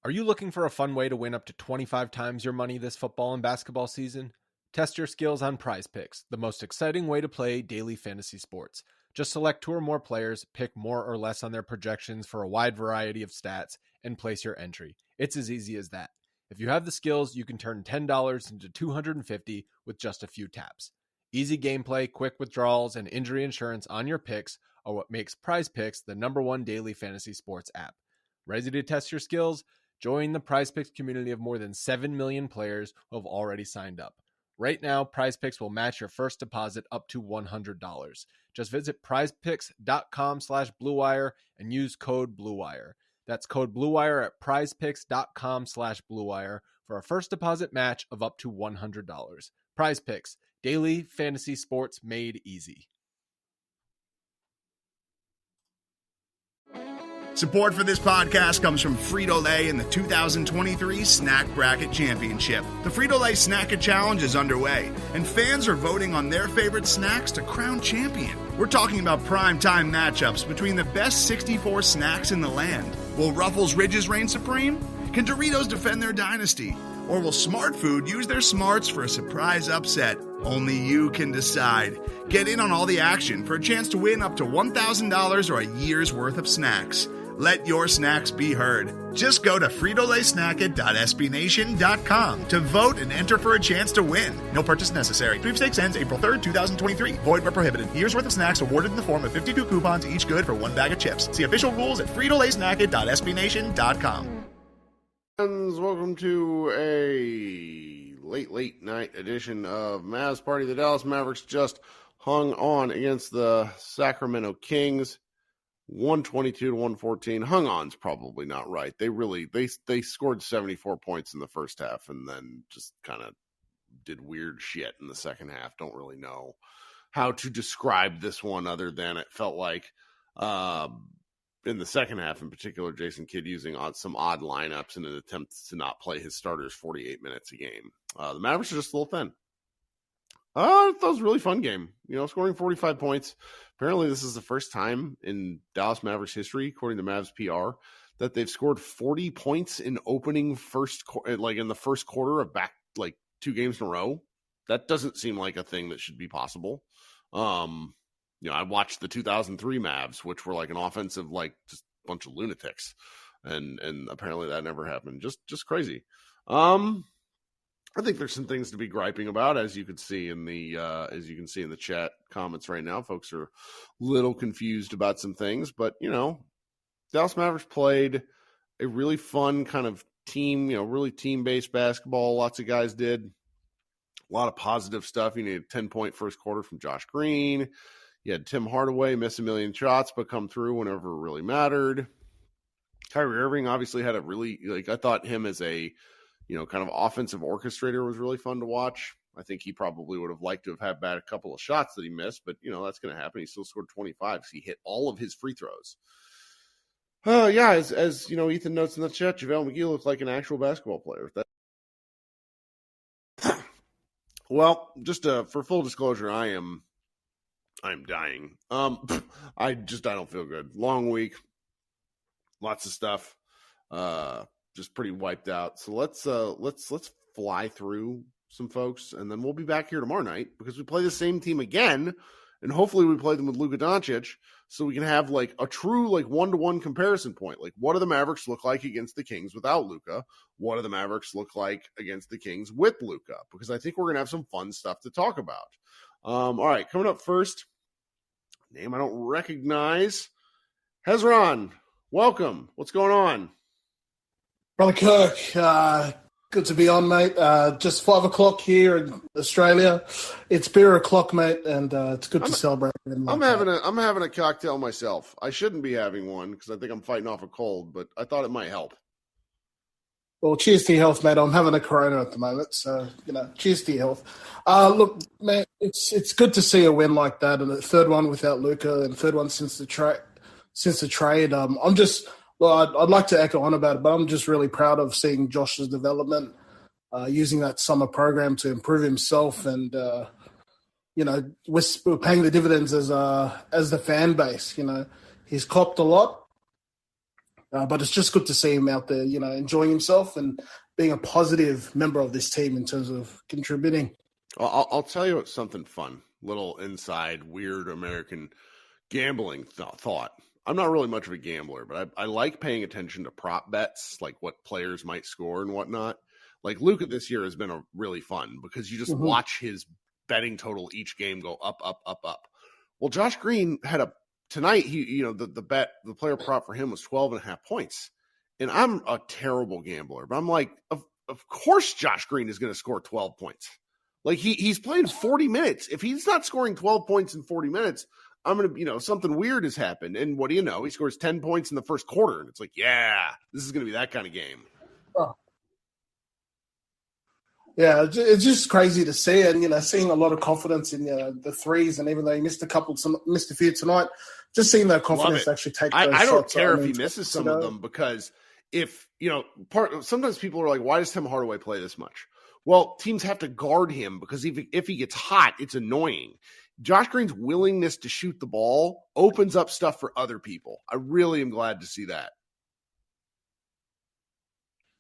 Are you looking for a fun way to win up to 25 times your money this football and basketball season? Test your skills on Prize Picks, the most exciting way to play daily fantasy sports. Just select 2 or more players, pick more or less on their projections for a wide variety of stats, and place your entry. It's as easy as that. If you have the skills, you can turn $10 into $250 with just a few taps. Easy gameplay, quick withdrawals, and injury insurance on your picks are what makes Prize Picks the #1 daily fantasy sports app. Ready to test your skills? Join the Prize Picks community of more than 7 million players who have already signed up. Right now, Prize Picks will match your first deposit up to $100. Just visit prizepicks.com/bluewire and use code BLUEWIRE. That's code BLUEWIRE at prizepicks.com/bluewire for a first deposit match of up to $100. Prize Picks, daily fantasy sports made easy. Support for this podcast comes from Frito-Lay and the 2023 Snack Bracket Championship. The Frito-Lay Snack-It Challenge is underway, and fans are voting on their favorite snacks to crown champion. We're talking about prime-time matchups between the best 64 snacks in the land. Will Ruffles Ridges reign supreme? Can Doritos defend their dynasty? Or will Smart Food use their smarts for a surprise upset? Only you can decide. Get in on all the action for a chance to win up to $1,000 or a year's worth of snacks. Let your snacks be heard. Just go to fritolaysnacket.sbnation.com to vote and enter for a chance to win. No purchase necessary. Sweepstakes ends April 3rd, 2023. Void where prohibited. Year's worth of snacks awarded in the form of 52 coupons, each good for 1 bag of chips. See official rules at fritolaysnacket.sbnation.com. Welcome to a late night edition of Mavs Party. The Dallas Mavericks just hung on against the Sacramento Kings. 122-114. Hung on's probably not right. They scored 74 points in the first half and then just kind of did weird shit in the second half. Don't really know how to describe this one other than it felt like in the second half in particular, Jason Kidd using some odd lineups in an attempt to not play his starters 48 minutes a game. The Mavericks are just a little thin. I thought it was a really fun game, scoring 45 points. Apparently, this is the first time in Dallas Mavericks history, according to Mavs PR, that they've scored 40 points in opening in the first quarter of back 2 games in a row. That doesn't seem like a thing that should be possible. I watched the 2003 Mavs, which were like an offensive, just a bunch of lunatics, and apparently that never happened. Just crazy. I think there's some things to be griping about, as you can see in the chat comments right now. Folks are a little confused about some things, but Dallas Mavericks played a really fun kind of team, really team-based basketball. Lots of guys did a lot of positive stuff. You need a 10-point first quarter from Josh Green. You had Tim Hardaway miss a million shots, but come through whenever it really mattered. Kyrie Irving obviously had a really, I thought him as a kind of offensive orchestrator was really fun to watch. I think he probably would have liked to have had back a couple of shots that he missed, but that's going to happen. He still scored 25 because he hit all of his free throws. As Ethan notes in the chat, JaVale McGee looked like an actual basketball player. Well, just for full disclosure, I'm dying. I don't feel good. Long week, lots of stuff. Just pretty wiped out. So let's fly through some folks, and then we'll be back here tomorrow night because we play the same team again, and hopefully we play them with Luka Doncic, so we can have a true 1-to-1 comparison point. What do the Mavericks look like against the Kings without Luka? What do the Mavericks look like against the Kings with Luka? Because I think we're gonna have some fun stuff to talk about. All right, coming up first, name I don't recognize, Hezron. Welcome. What's going on? Brother Kirk, good to be on, mate. Just 5 o'clock here in Australia. It's beer o'clock, mate, and it's good to celebrate. I'm having a cocktail myself. I shouldn't be having one because I think I'm fighting off a cold, but I thought it might help. Well, cheers to your health, mate. I'm having a Corona at the moment, so cheers to your health. Look, man, it's good to see a win like that, and the third one without Luka, and the third one since the trade. I'd like to echo on about it, but I'm just really proud of seeing Josh's development, using that summer program to improve himself, and we're paying the dividends as the fan base. He's copped a lot, But it's just good to see him out there, enjoying himself and being a positive member of this team in terms of contributing. I'll tell you something fun, little inside weird American gambling thought. I'm not really much of a gambler, but I like paying attention to prop bets, like what players might score and whatnot. Like Luka this year has been really fun because you just watch his betting total each game go up, up, up, up. Well, Josh Green had tonight, the player prop for him was 12.5 points. And I'm a terrible gambler, but I'm like, of course Josh Green is going to score 12 points. Like he's playing 40 minutes. If he's not scoring 12 points in 40 minutes, I'm going to, something weird has happened. And what do you know? He scores 10 points in the first quarter. And it's like, yeah, this is going to be that kind of game. Oh. Yeah, it's just crazy to see. And, seeing a lot of confidence in the threes. And even though he missed a few tonight, just seeing that confidence actually take those shots. I don't care if he misses some of them because if, sometimes people are like, why does Tim Hardaway play this much? Well, teams have to guard him because if he gets hot, it's annoying. Josh Green's willingness to shoot the ball opens up stuff for other people. I really am glad to see that.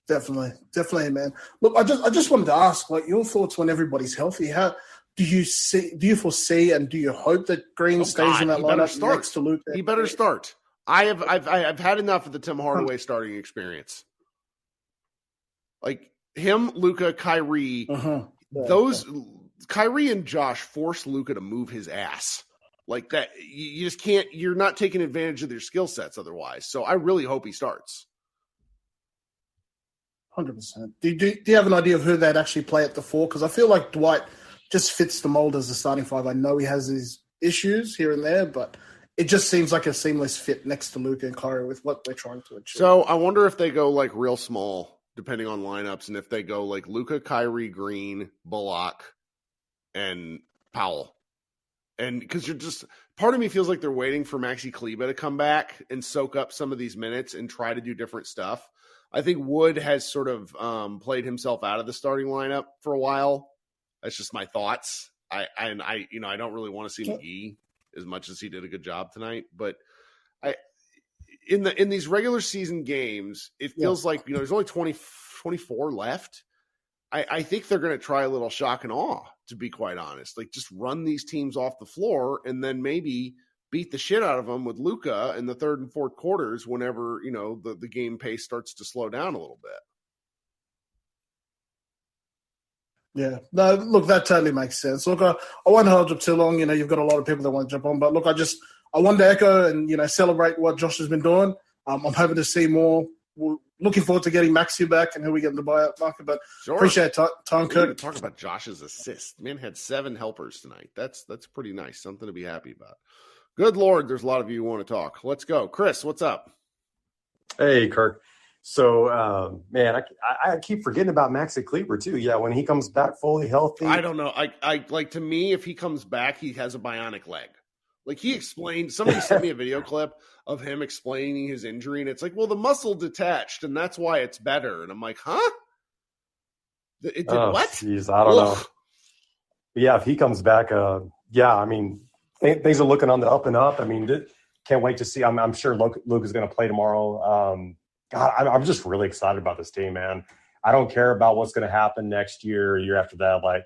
Definitely, man. Look, I just wanted to ask, like, your thoughts when everybody's healthy. How do you foresee and do you hope that Green stays in that lineup next to Luka? He better start. I've had enough of the Tim Hardaway starting experience. Like him, Luka, Kyrie, Kyrie and Josh force Luka to move his ass like that. You just can't. You're not taking advantage of their skill sets otherwise. So I really hope he starts. 100%. Do you have an idea of who they'd actually play at the 4? Because I feel like Dwight just fits the mold as a starting 5. I know he has his issues here and there, but it just seems like a seamless fit next to Luka and Kyrie with what they're trying to achieve. So I wonder if they go like real small, depending on lineups, and if they go like Luka, Kyrie, Green, Bullock, and Powell. And because part of me feels like they're waiting for Maxi Kleber to come back and soak up some of these minutes and try to do different stuff. I think Wood has sort of played himself out of the starting lineup for a while. That's just my thoughts. I don't really want to see McGee as much as he did a good job tonight. But in these regular season games, it feels like there's only 24 left. I think they're going to try a little shock and awe, to be quite honest. Like just run these teams off the floor and then maybe beat the shit out of them with Luka in the third and fourth quarters whenever, the game pace starts to slow down a little bit. Yeah. No, look, that totally makes sense. Look, I won't hold you too long. You've got a lot of people that want to jump on. But look, I wanted to echo and, celebrate what Josh has been doing. I'm hoping to see more. We're looking forward to getting Maxi back and who we get in the buyout market. But appreciate time, Kirk. Talk about Josh's assist. Man had 7 helpers tonight. That's pretty nice. Something to be happy about. Good Lord, there's a lot of you who want to talk. Let's go. Chris, what's up? Hey, Kirk. So, man, I keep forgetting about Maxi Kleber, too. Yeah, when he comes back fully healthy. I don't know. I like, to me, if he comes back, he has a bionic leg. Like he explained, somebody sent me a video clip of him explaining his injury, and it's like, well, the muscle detached, and that's why it's better. And I'm like, huh? It did what? Geez, I don't know. Yeah, if he comes back, things are looking on the up and up. I mean, can't wait to see. I'm sure Luke is going to play tomorrow. I'm just really excited about this team, man. I don't care about what's going to happen next year or year after that.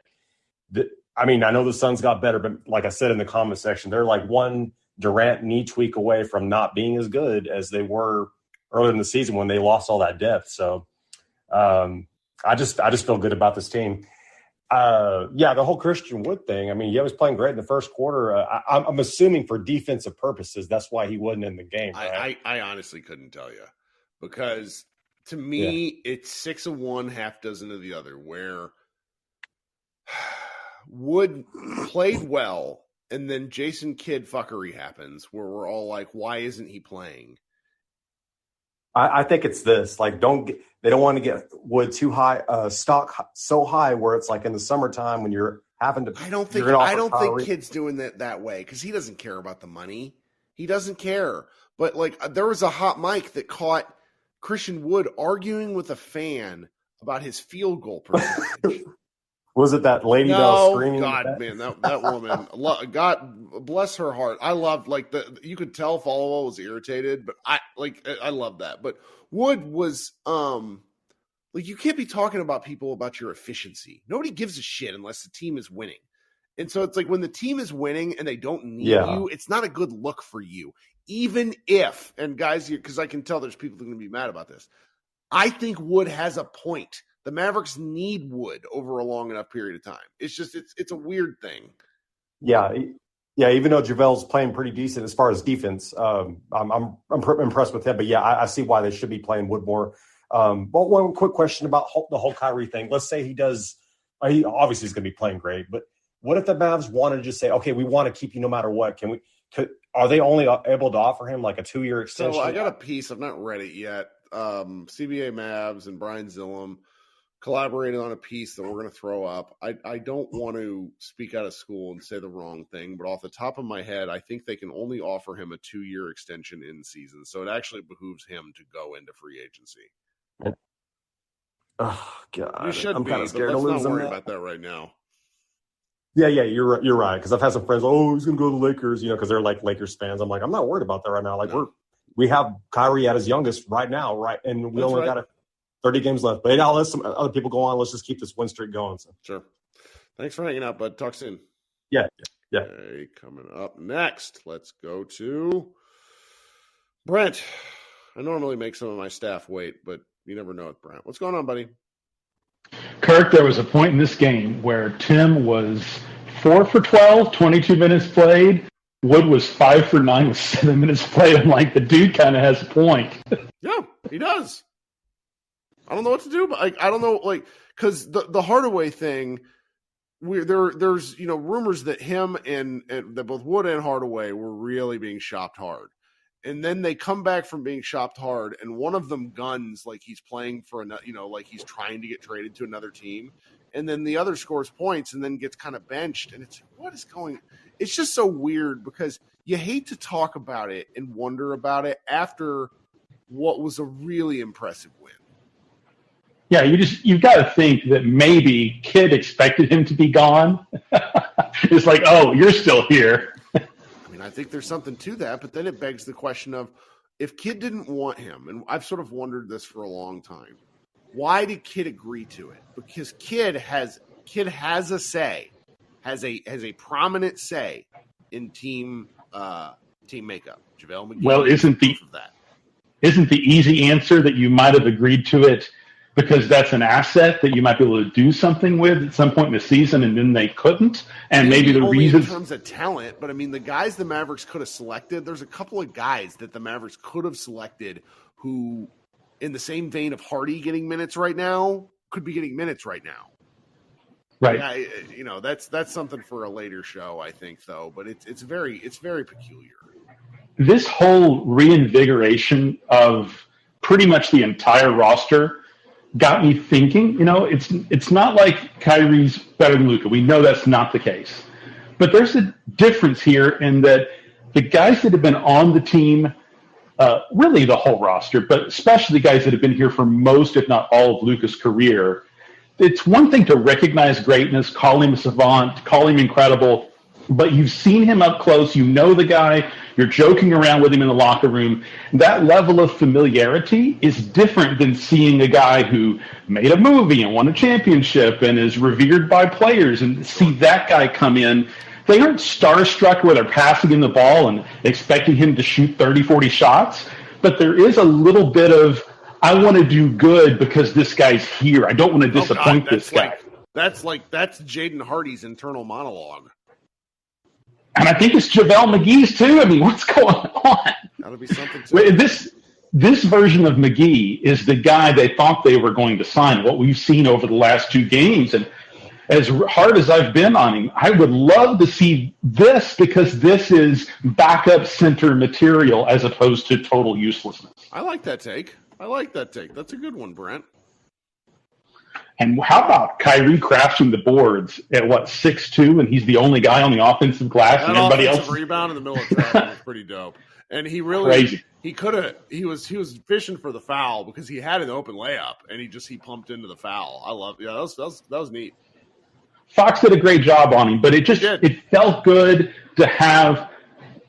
I know the Suns got better, but like I said in the comment section, they're like one Durant knee tweak away from not being as good as they were earlier in the season when they lost all that depth. So I just feel good about this team. The whole Christian Wood thing. I mean, he was playing great in the first quarter. I'm assuming for defensive purposes, that's why he wasn't in the game. Right? I honestly couldn't tell you because to me, it's 6 of one, half dozen of the other, where Wood played well, and then Jason Kidd fuckery happens where we're all like, why isn't he playing? I think it's this. Like, they don't want to get Wood too high, stock so high where it's like in the summertime when you're having to. I don't think Kidd's doing that way because he doesn't care about the money. He doesn't care. But like, there was a hot mic that caught Christian Wood arguing with a fan about his field goal percentage. Was it that lady that was screaming? God, man, that woman, God bless her heart. I loved, like, you could tell Followill was irritated, but I love that. But Wood was, like, you can't be talking about people about your efficiency. Nobody gives a shit unless the team is winning. And so it's like when the team is winning and they don't need you, it's not a good look for you. Even if, and guys, because I can tell there's people that are going to be mad about this, I think Wood has a point. The Mavericks need Wood over a long enough period of time. It's just it's a weird thing. Yeah. Even though JaVale's playing pretty decent as far as defense, I'm impressed with him. But yeah, I see why they should be playing Wood more. But one quick question about the whole Kyrie thing. Let's say he does. He obviously is going to be playing great, but what if the Mavs want to just say, okay, we want to keep you no matter what? Are they only able to offer him like a 2-year extension? So I got a piece. I've not read it yet. CBA Mavs and Brian Zillum collaborated on a piece that we're going to throw up. I don't want to speak out of school and say the wrong thing, but off the top of my head, I think they can only offer him a 2-year extension in season. So it actually behooves him to go into free agency. Oh God, you should I'm be, kind of scared but to let's lose not him. worry about that right now. Yeah, you're right. Because I've had some friends, he's going to go to the Lakers, because they're like Lakers fans. I'm like, I'm not worried about that right now. Like we have Kyrie at his youngest right now, right? And we only got 30 games left. But I'll let some other people go on. Let's just keep this win streak going. So. Sure. Thanks for hanging out, bud. Talk soon. Yeah. Okay, coming up next, let's go to Brent. I normally make some of my staff wait, but you never know with Brent. What's going on, buddy? Kirk, there was a point in this game where Tim was 4 for 12, 22 minutes played. Wood was 5 for 9 with 7 minutes played. I'm like, the dude kind of has a point. Yeah, he does. I don't know what to do, but I don't know, because the Hardaway thing, there's rumors that him and that both Wood and Hardaway were really being shopped hard. And then they come back from being shopped hard, and one of them guns like he's playing for another, like he's trying to get traded to another team, and then the other scores points and then gets kind of benched. And it's what is going? It's just so weird because you hate to talk about it and wonder about it after what was a really impressive win. Yeah, you've got to think that maybe Kidd expected him to be gone. It's like, oh, you're still here. I think there's something to that, but then it begs the question of if Kidd didn't want him, and I've sort of wondered this for a long time, why did Kidd agree to it? Because Kidd has a say, has a prominent say in team makeup. JaVale McGee. Well, isn't the easy answer that you might have agreed to it because that's an asset that you might be able to do something with at some point in the season, and then they couldn't. And maybe the reason in terms of talent, but the guys the Mavericks could have selected, there's a couple of guys that the Mavericks could have selected who, in the same vein of Hardy getting minutes right now, could be getting minutes right now. Right. Yeah, that's something for a later show, I think, though. But it's very peculiar. This whole reinvigoration of pretty much the entire roster got me thinking, it's not like Kyrie's better than Luka. We know that's not the case. But there's a difference here in that the guys that have been on the team, really the whole roster, but especially the guys that have been here for most, if not all, of Luka's career, it's one thing to recognize greatness, call him a savant, call him incredible, but you've seen him up close, you know the guy, you're joking around with him in the locker room. That level of familiarity is different than seeing a guy who made a movie and won a championship and is revered by players, and see that guy come in. They aren't starstruck where they're passing him the ball and expecting him to shoot 30, 40 shots, but there is a little bit of, I want to do good because this guy's here. I don't want to disappoint this guy. That's Jaden Hardy's internal monologue. And I think it's JaVale McGee's too. What's going on? That'll be something too. This version of McGee is the guy they thought they were going to sign, what we've seen over the last 2 games. And as hard as I've been on him, I would love to see this because this is backup center material as opposed to total uselessness. I like that take. That's a good one, Brent. And how about Kyrie crashing the boards at 6'2", and he's the only guy on the offensive glass, and everybody else rebound in the middle of traffic was pretty dope. And he really crazy. He was fishing for the foul because he had an open layup and he pumped into the foul. I love that was neat. Fox did a great job on him, but it felt good to have.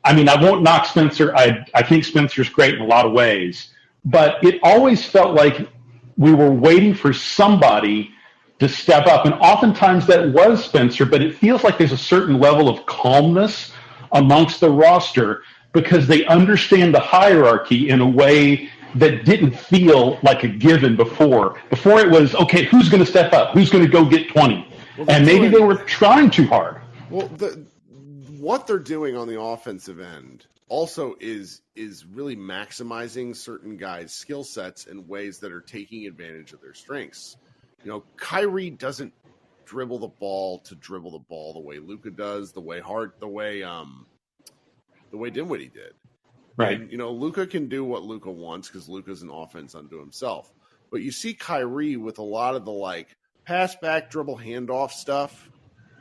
I mean, I won't knock Spencer. I think Spencer's great in a lot of ways, but it always felt like we were waiting for somebody to step up. And oftentimes that was Spencer, but it feels like there's a certain level of calmness amongst the roster because they understand the hierarchy in a way that didn't feel like a given before. Before it was, okay, who's going to step up? Who's going to go get 20? And maybe they were trying too hard. Well, what they're doing on the offensive end also is really maximizing certain guys' skill sets in ways that are taking advantage of their strengths. You know, Kyrie doesn't dribble the ball the way Luka does, the way Dinwiddie did. Right. And, you know, Luka can do what Luka wants because Luka's an offense unto himself. But you see Kyrie with a lot of the like pass back, dribble handoff stuff,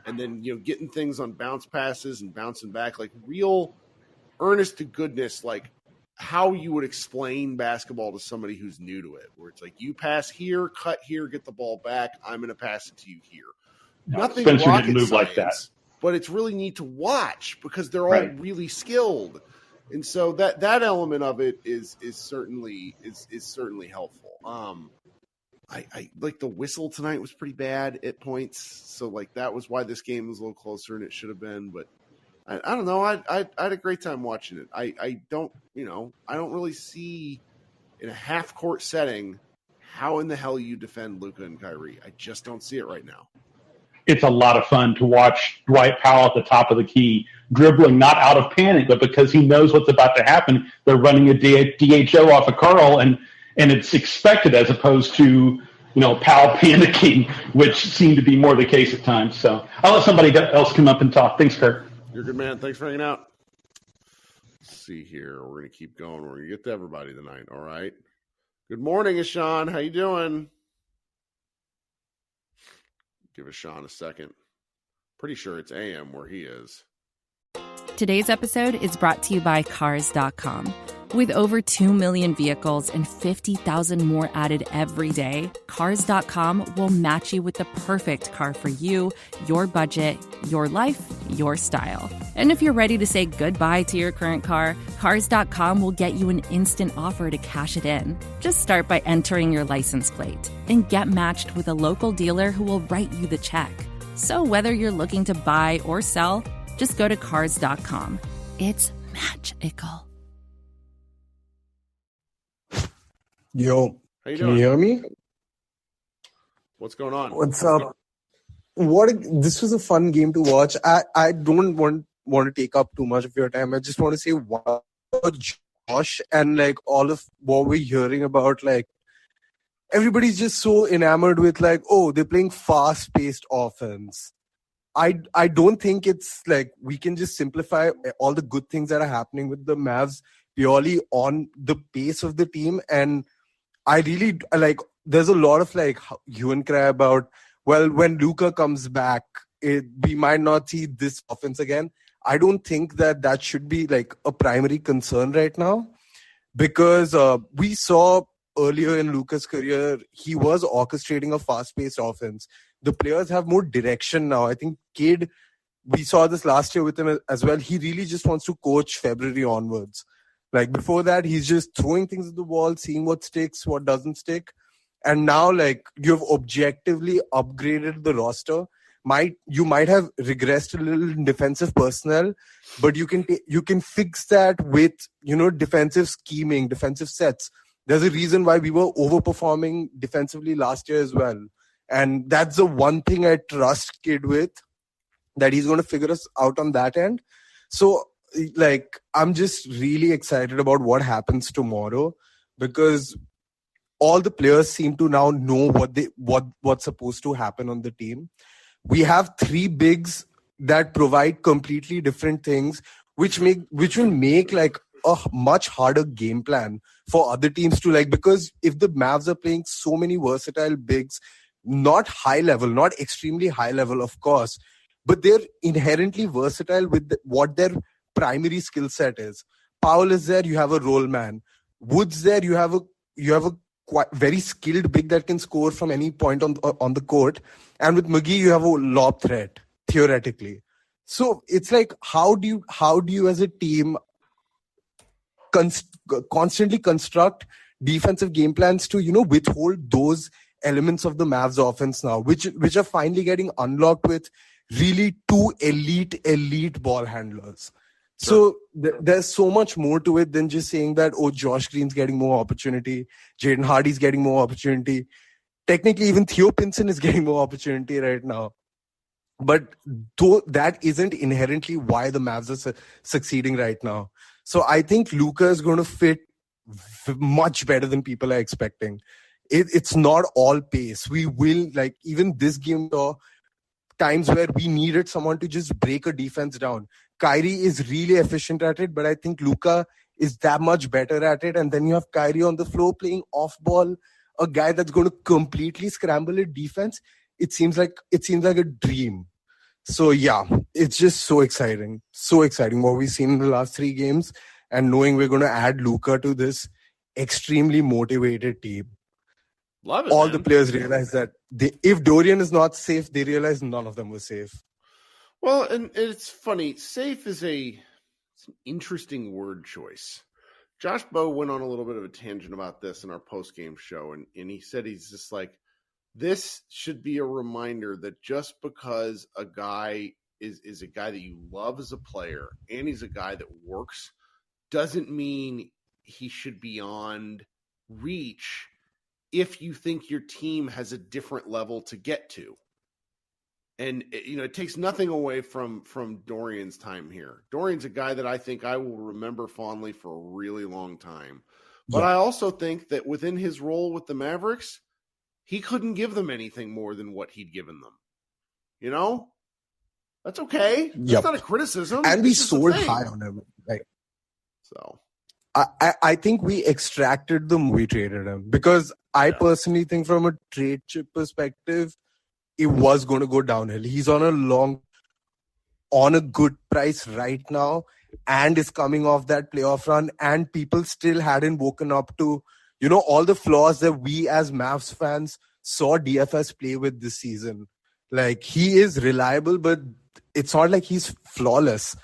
and then, you know, getting things on bounce passes and bouncing back, like real earnest to goodness, like how you would explain basketball to somebody who's new to it, where it's like you pass here, cut here, get the ball back. I'm going to pass it to you here. No, Nothing Spencer rocket didn't move science, like that. but it's really neat to watch because they're all Right. really skilled. And so that element of it is certainly helpful. I like the whistle tonight was pretty bad at points, so like that was why this game was a little closer than it should have been. But I don't know. I had a great time watching it. I don't really see in a half court setting how in the hell you defend Luka and Kyrie. I just don't see it right now. It's a lot of fun to watch Dwight Powell at the top of the key, dribbling not out of panic, but because he knows what's about to happen. They're running a DHO off of Carl, and it's expected as opposed to, you know, Powell panicking, which seemed to be more the case at times. So I'll let somebody else come up and talk. Thanks, Kirk. You're a good man. Thanks for hanging out. Let's see here. We're going to keep going. We're going to get to everybody tonight. All right. Good morning, Ishan. How you doing? Give Ishan a second. Pretty sure it's AM where he is. Today's episode is brought to you by Cars.com. With over 2 million vehicles and 50,000 more added every day, Cars.com will match you with the perfect car for you, your budget, your life, your style. And if you're ready to say goodbye to your current car, Cars.com will get you an instant offer to cash it in. Just start by entering your license plate and get matched with a local dealer who will write you the check. So whether you're looking to buy or sell, just go to Cars.com. It's magical. Yo, How you can doing? you hear me? What's going on? What's up? This was a fun game to watch. I don't want to take up too much of your time. I just want to say wow, Josh, and like all of what we're hearing about, like everybody's just so enamored with like, oh, they're playing fast-paced offense. I don't think it's like we can just simplify all the good things that are happening with the Mavs purely on the pace of the team. And I really like, there's a lot of like hue and cry about, well, when Luka comes back, we might not see this offense again. I don't think that should be like a primary concern right now, because we saw earlier in Luka's career, he was orchestrating a fast-paced offense. The players have more direction now. I think Cade, we saw this last year with him as well. He really just wants to coach February onwards. Like before that, he's just throwing things at the wall, seeing what sticks, what doesn't stick. And now, like, you've objectively upgraded the roster. You might have regressed a little in defensive personnel, but you can fix that with, defensive scheming, defensive sets. There's a reason why we were overperforming defensively last year as well. And that's the one thing I trust Kid with, that he's going to figure us out on that end. So, like, I'm just really excited about what happens tomorrow, because all the players seem to now know what's supposed to happen on the team. We have three bigs that provide completely different things, which will make like a much harder game plan for other teams to like, because if the Mavs are playing so many versatile bigs, not high level, not extremely high level, of course, but they're inherently versatile with what their primary skill set is. Powell is there, you have a roll man. Woods there, you have a quite very skilled big that can score from any point on the court. And with McGee, you have a lob threat, theoretically. So it's like, how do you as a team constantly construct defensive game plans to, withhold those elements of the Mavs offense now, which are finally getting unlocked with really two elite ball handlers. Sure. So there's so much more to it than just saying that, oh, Josh Green's getting more opportunity, Jaden Hardy's getting more opportunity. Technically, even Theo Pinson is getting more opportunity right now. But that isn't inherently why the Mavs are succeeding right now. So I think Luka is going to fit much better than people are expecting. It's not all pace. We will, like, even this game saw times where we needed someone to just break a defense down. Kyrie is really efficient at it, but I think Luka is that much better at it. And then you have Kyrie on the floor playing off ball, a guy that's going to completely scramble a defense. It seems like a dream. So yeah, it's just so exciting. So exciting what we've seen in the last 3 games, and knowing we're going to add Luka to this extremely motivated team. Love it. All man. the players realize that if Dorian is not safe, they realize none of them were safe. Well, and it's funny. Safe is it's an interesting word choice. Josh Bowe went on a little bit of a tangent about this in our post-game show, and he said he's just like, this should be a reminder that just because a guy is a guy that you love as a player and he's a guy that works doesn't mean he should be beyond reach if you think your team has a different level to get to. And, it takes nothing away from Dorian's time here. Dorian's a guy that I think I will remember fondly for a really long time. But I also think that within his role with the Mavericks, he couldn't give them anything more than what he'd given them. That's okay. That's not a criticism. And we soared high on him. So I think we extracted the we traded him, because I personally think from a trade chip perspective, it was going to go downhill. He's on a good price right now, and is coming off that playoff run, and people still hadn't woken up to, all the flaws that we as Mavs fans saw DFS play with this season. Like, he is reliable, but it's not like he's flawless.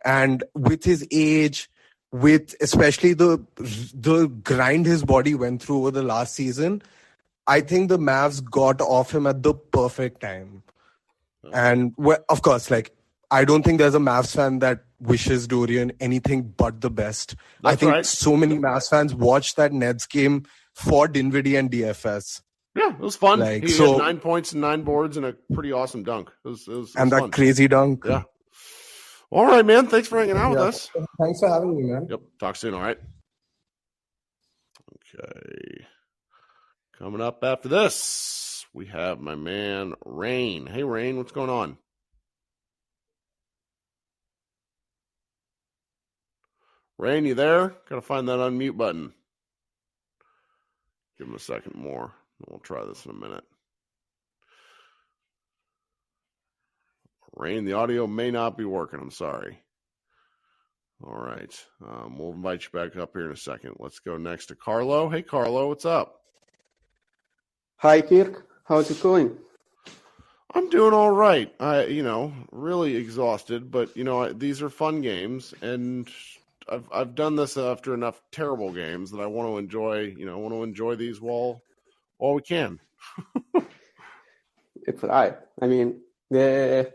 And with his age, with especially the grind his body went through over the last season, I think the Mavs got off him at the perfect time. And of course, I don't think there's a Mavs fan that wishes Dorian anything but the best. I think so many Mavs fans watched that Nets game for Dinwiddie and DFS. Yeah, it was fun. He had 9 points and 9 boards and a pretty awesome dunk. It was and fun. That crazy dunk. Yeah. All right, man. Thanks for hanging out with us. Thanks for having me, man. Yep. Talk soon, all right? Okay. Coming up after this, we have my man, Rain. Hey, Rain, what's going on? Rain, you there? Got to find that unmute button. Give him a second more. We'll try this in a minute. Rain, the audio may not be working. I'm sorry. All right. We'll invite you back up here in a second. Let's go next to Carlo. Hey, Carlo, what's up? Hi, Kirk. How's it going? I'm doing all right. Really exhausted, but, these are fun games, and I've done this after enough terrible games that I want to enjoy, these while we can. It's right. I mean, the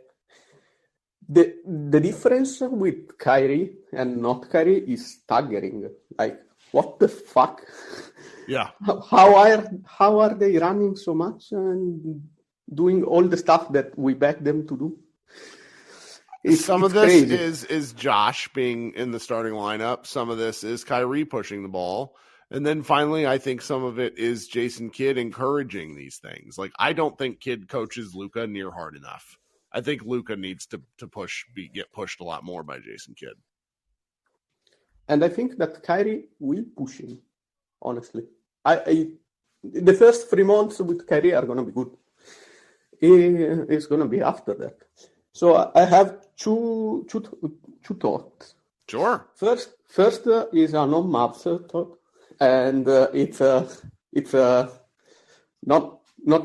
difference with Kyrie and not Kyrie is staggering. Like, what the fuck? Yeah. How are they running so much and doing all the stuff that we beg them to do? Some of this is Josh being in the starting lineup. Some of this is Kyrie pushing the ball. And then finally, I think some of it is Jason Kidd encouraging these things. Like, I don't think Kidd coaches Luka near hard enough. I think Luka needs to get pushed a lot more by Jason Kidd. And I think that Kyrie will push him, honestly. The first 3 months with Kyrie are going to be good. It's going to be after that. So I have two thoughts. Sure. First is a non-Mavs thought, and it's It's not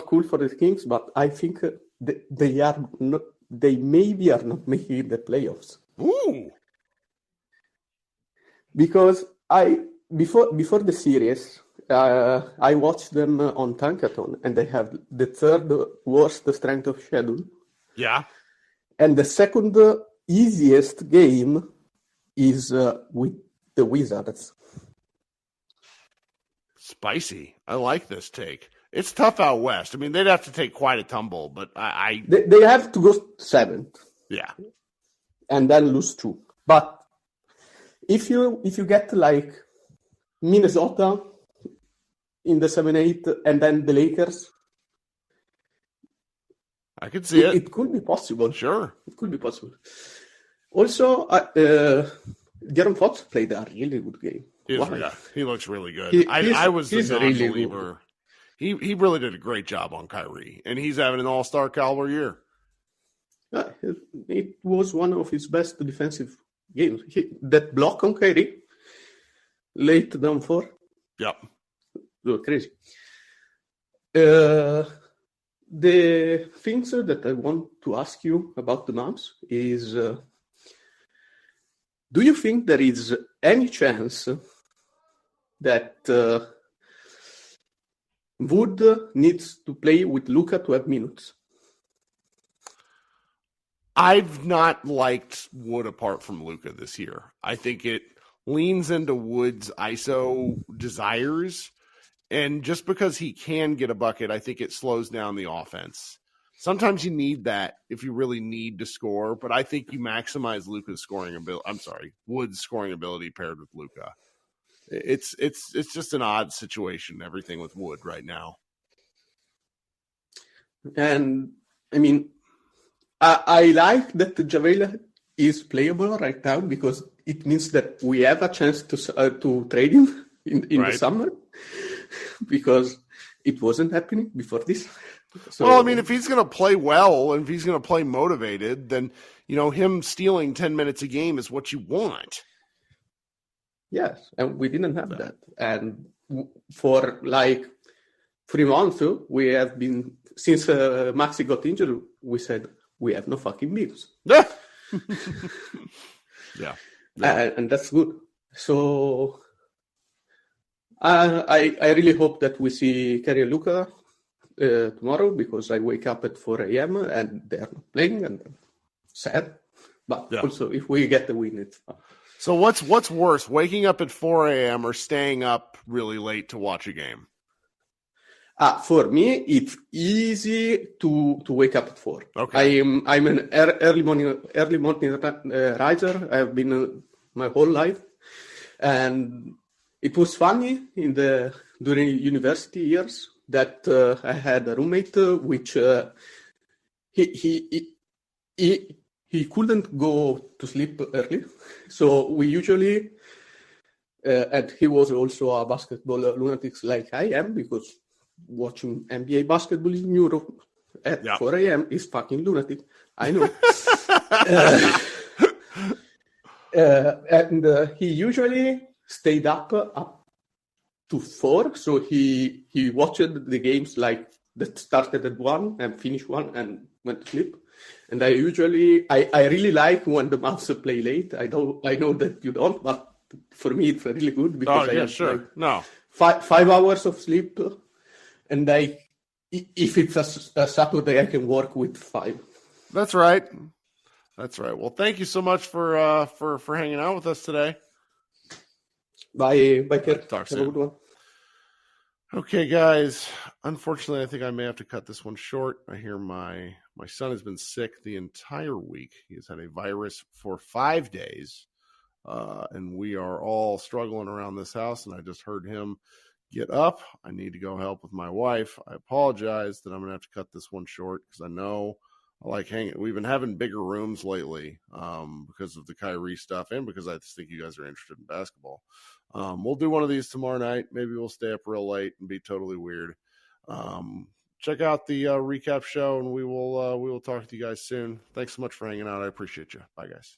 cool for the Kings, but I think they are not. They maybe are not making the playoffs. Ooh. Because before the series, I watched them on Tankathon, and they have the third worst strength of schedule. Yeah. And the second easiest game is with the Wizards. Spicy. I like this take. It's tough out west. I mean, they'd have to take quite a tumble, but They have to go 7th. Yeah. And then lose 2. But if you get like Minnesota in the 7-8 and then the Lakers, I could see it. It could be possible. Sure. It could be possible. Also, De'Aaron Fox played a really good game. He looks really good. I was a non-believer. He really did a great job on Kyrie, and he's having an all-star caliber year. It was one of his best defensive games. That block on Kyrie, late down 4. Yep. Crazy. The things that I want to ask you about the Mavs is, do you think there is any chance that Wood needs to play with Luka to have minutes? I've not liked Wood apart from Luka this year. I think it leans into Wood's ISO desires. And just because he can get a bucket, I think it slows down the offense. Sometimes you need that if you really need to score, but I think you maximize Luka's scoring ability. I'm sorry, Wood's scoring ability paired with Luka. It's just an odd situation, everything with Wood right now. And I mean, I like that JaVale is playable right now because it means that we have a chance to trade him in the summer. Because it wasn't happening before this. So, well, I mean, if he's going to play well and if he's going to play motivated, then, him stealing 10 minutes a game is what you want. Yes, and we didn't have that. And for like 3 months, we have been, since Maxi got injured, we said, we have no fucking bigs. Yeah. And that's good. So I really hope that we see Kyrie and Luka tomorrow because I wake up at 4 a.m. and they are not playing and I'm sad. But also, if we get the win, it's fun. So what's worse, waking up at 4 a.m. or staying up really late to watch a game? For me, it's easy to wake up at 4. Okay. I'm an early morning riser. I've been my whole life, and it was funny during university years that I had a roommate which he couldn't go to sleep early, so we usually and he was also a basketball lunatic like I am because watching NBA basketball in Europe at 4 a.m. is fucking lunatic. I know. And he usually stayed up to 4, so he watched the games like that started at 1 and finished 1 and went to sleep. And I really like when the Mavs play late. I know that you don't, but for me it's really good because I have like 5 hours of sleep, and if it's a Saturday I can work with 5. That's right. Well, thank you so much for hanging out with us today. Bye, Kirk. Talk soon. Have a good one. Okay, guys. Unfortunately, I think I may have to cut this one short. I hear my son has been sick the entire week. He has had a virus for 5 days, and we are all struggling around this house, and I just heard him get up. I need to go help with my wife. I apologize that I'm going to have to cut this one short because I know I like hanging. We've been having bigger rooms lately because of the Kyrie stuff and because I just think you guys are interested in basketball. We'll do one of these tomorrow night. Maybe we'll stay up real late and be totally weird. Check out the recap show, and we will talk to you guys soon. Thanks so much for hanging out. I appreciate you. Bye, guys.